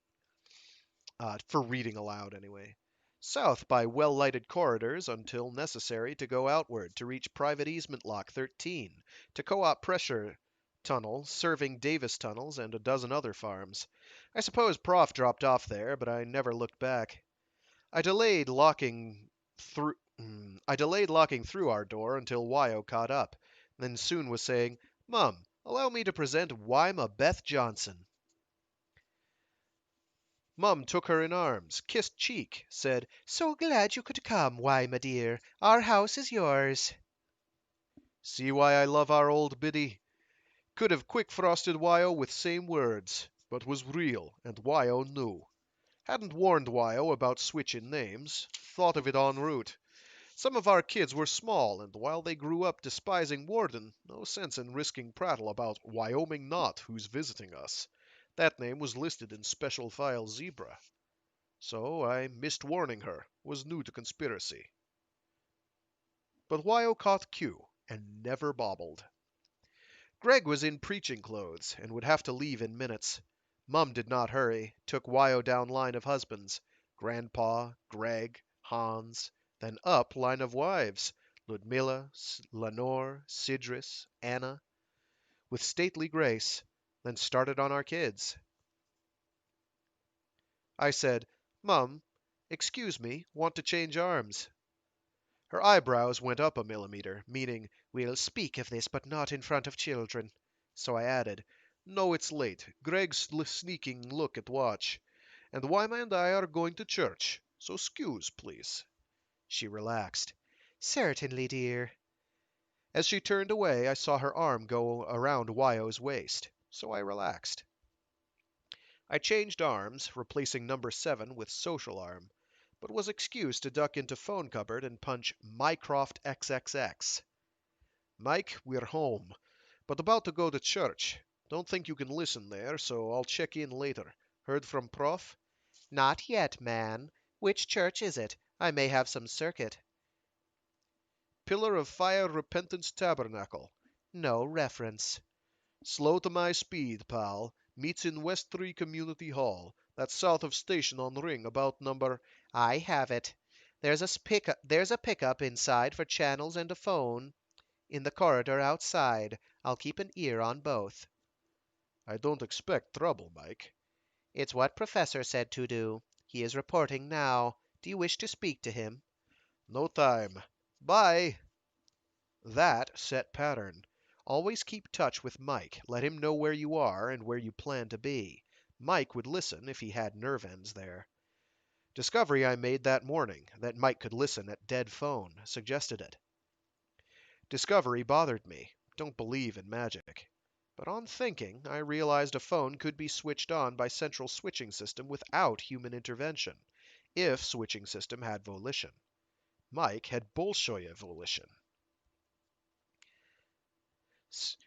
For reading aloud, anyway. South by well-lighted corridors until necessary to go outward to reach private easement lock 13, to co-op pressure tunnel serving Davis tunnels and a dozen other farms. I suppose Prof dropped off there, but I never looked back. I delayed locking through our door until Wyo caught up, then soon was saying, "Mum, allow me to present Wyma Beth Johnson." Mum took her in arms, kissed cheek, said, "So glad you could come, Wyma dear. Our house is yours." See why I love our old biddy? Could have quick-frosted Wyo with same words, but was real, and Wyo knew. Hadn't warned Wyo about switching names. Thought of it en route. Some of our kids were small, and while they grew up despising Warden, no sense in risking prattle about Wyoming Knot who's visiting us. That name was listed in Special File Zebra. So I missed warning her, was new to conspiracy. But Wyo caught cue, and never bobbled. Greg was in preaching clothes, and would have to leave in minutes. Mum did not hurry, took Wyo down line of husbands. Grandpa, Greg, Hans, then up line of wives. Ludmilla, Lenore, Sidris, Anna. With stately grace, then started on our kids. I said, "Mum, excuse me, want to change arms." Her eyebrows went up a millimeter, meaning, "We'll speak of this, but not in front of children." So I added, "No, it's late. Greg's sneaking look at watch. And Wyma and I are going to church, so 'scuse, please." She relaxed. "Certainly, dear." As she turned away, I saw her arm go around Wyo's waist, so I relaxed. I changed arms, replacing number 7 with social arm, but was excused to duck into phone cupboard and punch Mycroft XXX. "Mike, we're home, but about to go to church. Don't think you can listen there, so I'll check in later. Heard from Prof?" "Not yet, man. Which church is it? I may have some circuit." "Pillar of Fire Repentance Tabernacle." "No reference." "Slow to my speed, pal. Meets in West 3 Community Hall. That's south of station on Ring, about number—" "I have it. There's a pickup inside for channels and a phone. In the corridor outside. I'll keep an ear on both." "I don't expect trouble, Mike." "It's what Professor said to do. He is reporting now. Do you wish to speak to him?" "No time. Bye." That set pattern. Always keep touch with Mike. Let him know where you are and where you plan to be. Mike would listen if he had nerve ends there. Discovery I made that morning, that Mike could listen at dead phone, suggested it. Discovery bothered me. Don't believe in magic. But on thinking, I realized a phone could be switched on by central switching system without human intervention, if switching system had volition. Mike had Bolshoi volition.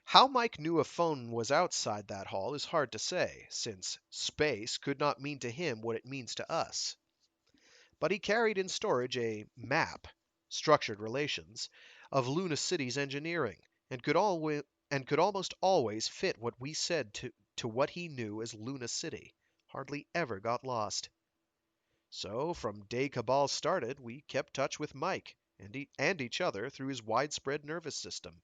How Mike knew a phone was outside that hall is hard to say, since space could not mean to him what it means to us. But he carried in storage a map, structured relations, of Luna City's engineering, and could almost always fit what we said to what he knew as Luna City. Hardly ever got lost. So, from day Cabal started, we kept touch with Mike and each other through his widespread nervous system.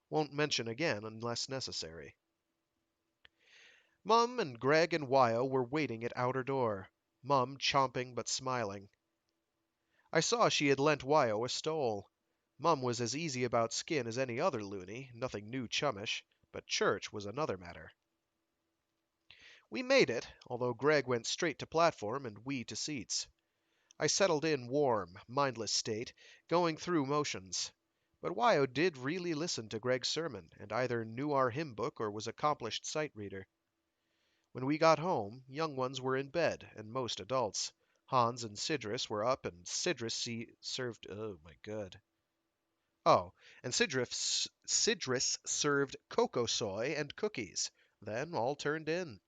Won't mention again unless necessary. Mum and Greg and Wyo were waiting at outer door, Mum chomping but smiling. I saw she had lent Wyo a stole. Mum was as easy about skin as any other loony, nothing new chummish, but church was another matter. We made it, although Greg went straight to platform and we to seats. I settled in warm, mindless state, going through motions. But Wyo did really listen to Greg's sermon, and either knew our hymn book or was accomplished sight reader. When we got home, young ones were in bed, and most adults. Hans and Sidris were up, and served. Oh my god. Oh, and Sidris served cocoa soy and cookies. Then all turned in.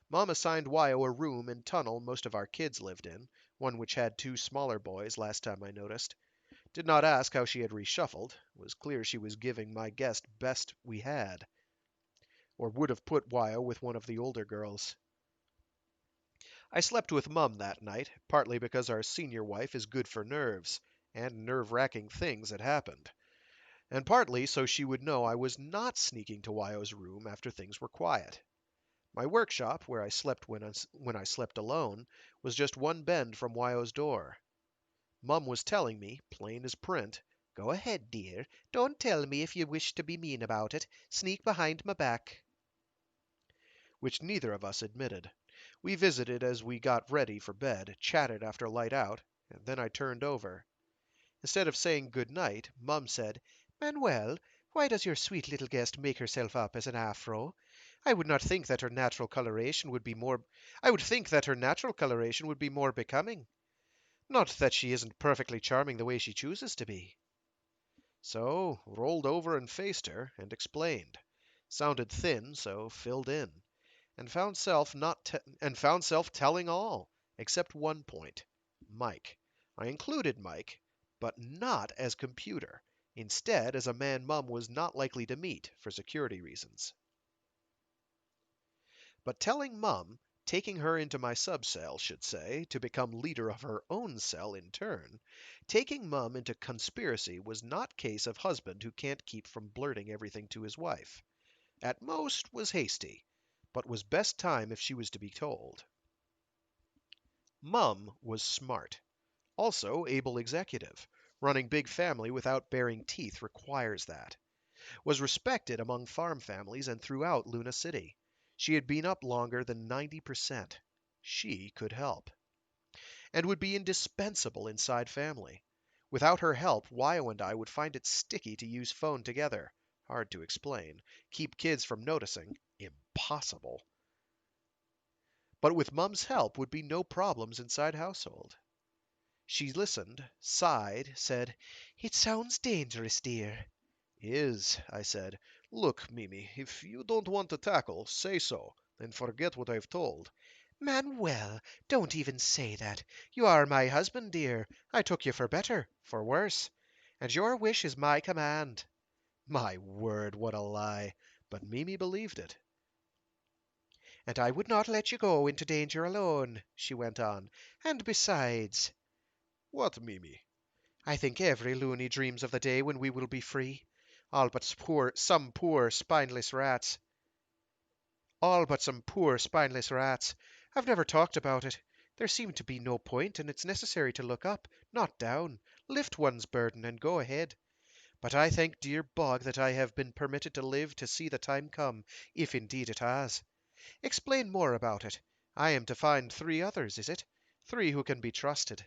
Mom assigned Wyo a room in tunnel most of our kids lived in, one which had two smaller boys last time I noticed. Did not ask how she had reshuffled. It was clear she was giving my guest best we had. Or would have put Wyo with one of the older girls. I slept with Mum that night, partly because our senior wife is good for nerves, and nerve-wracking things had happened, and partly so she would know I was not sneaking to Wyo's room after things were quiet. My workshop, where I slept when I slept alone, was just one bend from Wyo's door. Mum was telling me, plain as print, "Go ahead, dear. Don't tell me if you wish to be mean about it. Sneak behind my back." Which neither of us admitted. We visited as we got ready for bed, chatted after light out, and then I turned over. Instead of saying good night, Mum said, "Manuel, why does your sweet little guest make herself up as an afro? I would not think that her natural coloration would be more I would think that her natural coloration would be more becoming. Not that she isn't perfectly charming the way she chooses to be." So, rolled over and faced her, and explained. Sounded thin, so filled in. And found self telling all, except one point. Mike. I included Mike, but not as computer. Instead, as a man Mum was not likely to meet, for security reasons. But telling Mum, taking her into my subcell, should say, to become leader of her own cell in turn, taking Mum into conspiracy was not case of husband who can't keep from blurting everything to his wife. At most was hasty, but was best time if she was to be told. Mum was smart. Also able executive. Running big family without baring teeth requires that. Was respected among farm families and throughout Luna City. She had been up longer than 90%. She could help. And would be indispensable inside family. Without her help, Wyo and I would find it sticky to use phone together. Hard to explain. Keep kids from noticing. Impossible. But with Mum's help would be no problems inside household. She listened, sighed, said, "It sounds dangerous, dear." "Is," I said. "Look, Mimi, if you don't want to tackle, say so, then forget what I've told." "Manuel, don't even say that. You are my husband, dear. I took you for better, for worse. And your wish is my command." My word, what a lie! But Mimi believed it. "And I would not let you go into danger alone," she went on. "And besides—" "What, Mimi?" "I think every loony dreams of the day when we will be free. All but some poor, spineless rats. All but some poor, spineless rats. I've never talked about it. There seemed to be no point, and it's necessary to look up, not down, lift one's burden, and go ahead. But I thank dear Bog that I have been permitted to live to see the time come, if indeed it has. Explain more about it. I am to find 3 others, is it? 3 who can be trusted."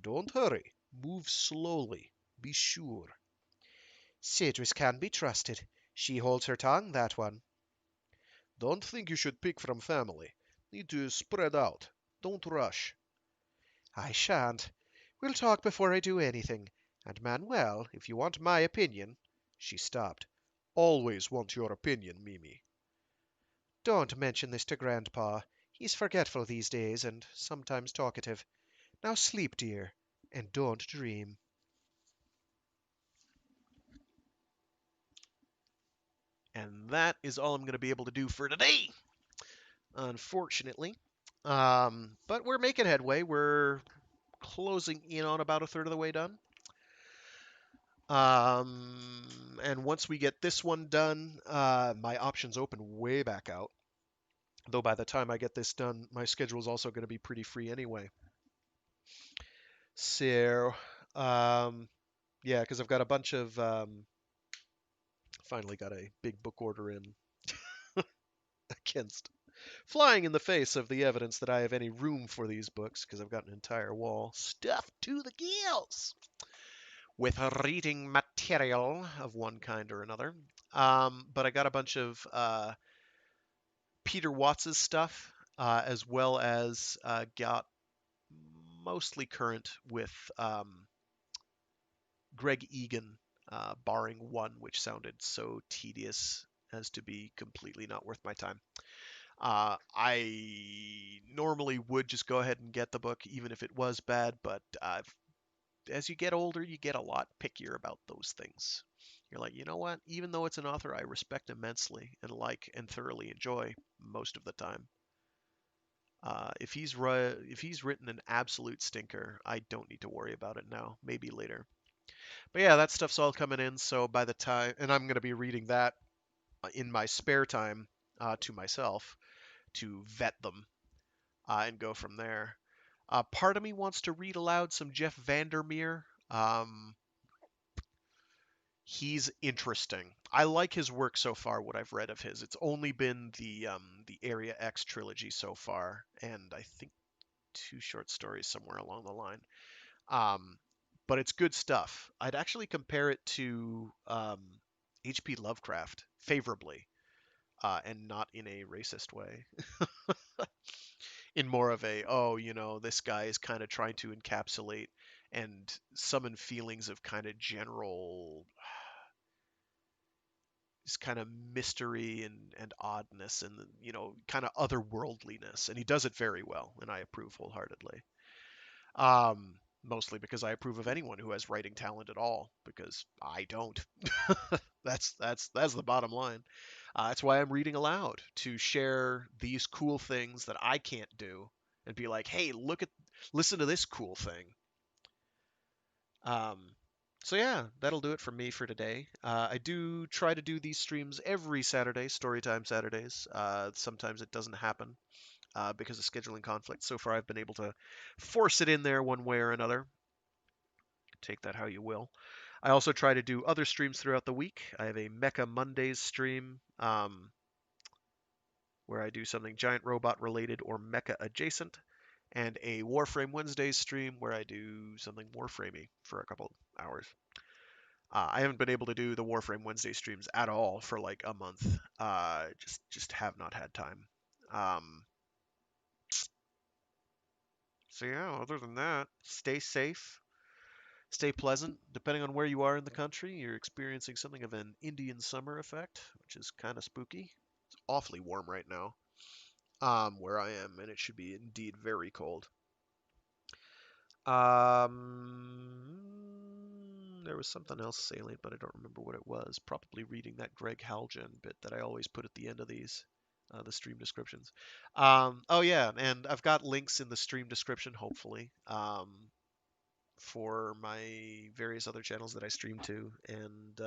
"Don't hurry. Move slowly. Be sure." Citrus can be trusted. She holds her tongue, that one. Don't think you should pick from family. Need to spread out. Don't rush. I shan't. We'll talk before I do anything. And Manuel, if you want my opinion. She stopped. Always want your opinion, Mimi. Don't mention this to Grandpa. He's forgetful these days and sometimes talkative. Now sleep, dear, and don't dream. And that is all I'm going to be able to do for today, unfortunately. But we're making headway. We're closing in on about a third of the way done. And once we get this one done, my options open way back out. Though by the time I get this done, my schedule is also going to be pretty free anyway. So, yeah, because I've got a bunch of, finally got a big book order in against flying in the face of the evidence that I have any room for these books, because I've got an entire wall stuffed to the gills with reading material of one kind or another. But I got a bunch of Peter Watts's stuff, as well as got mostly current with Greg Egan, barring one which sounded so tedious as to be completely not worth my time. I normally would just go ahead and get the book, even if it was bad, but as you get older, you get a lot pickier about those things. You're like, you know what? Even though it's an author I respect immensely and like and thoroughly enjoy most of the time, if he's written an absolute stinker, I don't need to worry about it now. Maybe later. But yeah, that stuff's all coming in. So by the time, and I'm going to be reading that in my spare time to myself to vet them and go from there. Part of me wants to read aloud some Jeff Vandermeer. He's interesting. I like his work so far. What I've read of his, it's only been the Area X trilogy so far, and I think two short stories somewhere along the line. Um, but it's good stuff. I'd actually compare it to H.P. Lovecraft favorably, and not in a racist way. In more of a, oh, this guy is kind of trying to encapsulate and summon feelings of kind of general, this kind of mystery and oddness and, kind of otherworldliness. And he does it very well, and I approve wholeheartedly. Mostly because I approve of anyone who has writing talent at all, because I don't. That's the bottom line. That's why I'm reading aloud, to share these cool things that I can't do, and be like, hey, listen to this cool thing. Um, so yeah, that'll do it for me for today. I do try to do these streams every Saturday, Storytime Saturdays. Sometimes it doesn't happen because of scheduling conflicts. So far, I've been able to force it in there one way or another. Take that how you will. I also try to do other streams throughout the week. I have a Mecha Mondays stream where I do something giant robot related or mecha adjacent, and a Warframe Wednesdays stream where I do something Warframey for a couple hours. I haven't been able to do the Warframe Wednesday streams at all for like a month. Just have not had time. So yeah, other than that, stay safe, stay pleasant. Depending on where you are in the country, you're experiencing something of an Indian summer effect, which is kind of spooky. It's awfully warm right now, where I am, and it should be indeed very cold. There was something else salient, but I don't remember what it was. Probably reading that Greg Haljan bit that I always put at the end of these, the stream descriptions. Oh yeah, and I've got links in the stream description, hopefully, for my various other channels that I stream to, and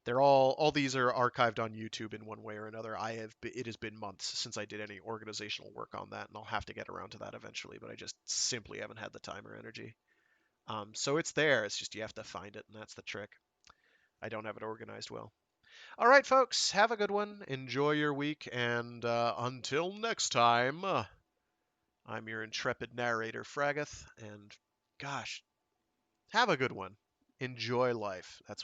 they're all these are archived on YouTube in one way or another. It has been months since I did any organizational work on that, and I'll have to get around to that eventually, but I just simply haven't had the time or energy. So it's there. It's just you have to find it, and that's the trick. I don't have it organized well. All right, folks, have a good one. Enjoy your week, and until next time, I'm your intrepid narrator, Fragath, and gosh, have a good one. Enjoy life. That's what